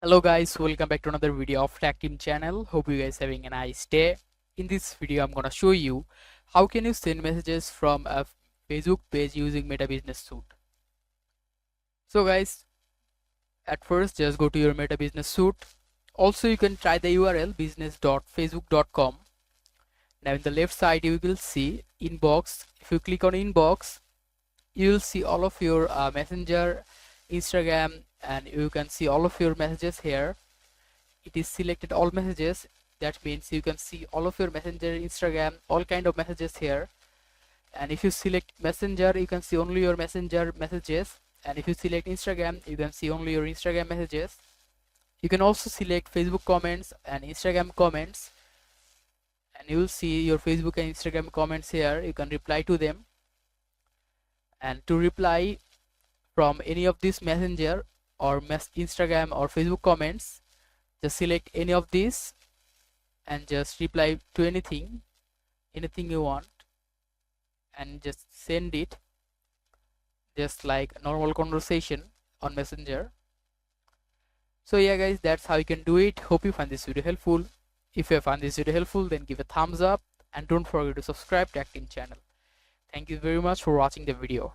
Hello guys, welcome back to another video of Tech Team channel. Hope you guys having a nice day. In this video I'm gonna show you how can you send messages from a Facebook page using Meta Business Suite. So guys, at first just go to your Meta Business Suite. Also you can try the URL business.facebook.com. Now in the left side you will see inbox. If you click on inbox, you will see all of your Messenger, Instagram, and you can see all of your messages here. It is selected all messages. That means you can see all of your Messenger, Instagram, all kind of messages here. And if you select Messenger, you can see only your Messenger messages, and if you select Instagram, you can see only your Instagram messages. You can also select Facebook comments and Instagram comments, and you will see your Facebook and Instagram comments here. You can reply to them, and to reply from any of these Messenger or Instagram or Facebook comments, just select any of these and just reply to anything you want, and just send it just like a normal conversation on Messenger. So yeah guys, that's how you can do it. Hope you find this video helpful. If you have found this video helpful, then give a thumbs up and don't forget to subscribe to Tech Team channel. Thank you very much for watching the video.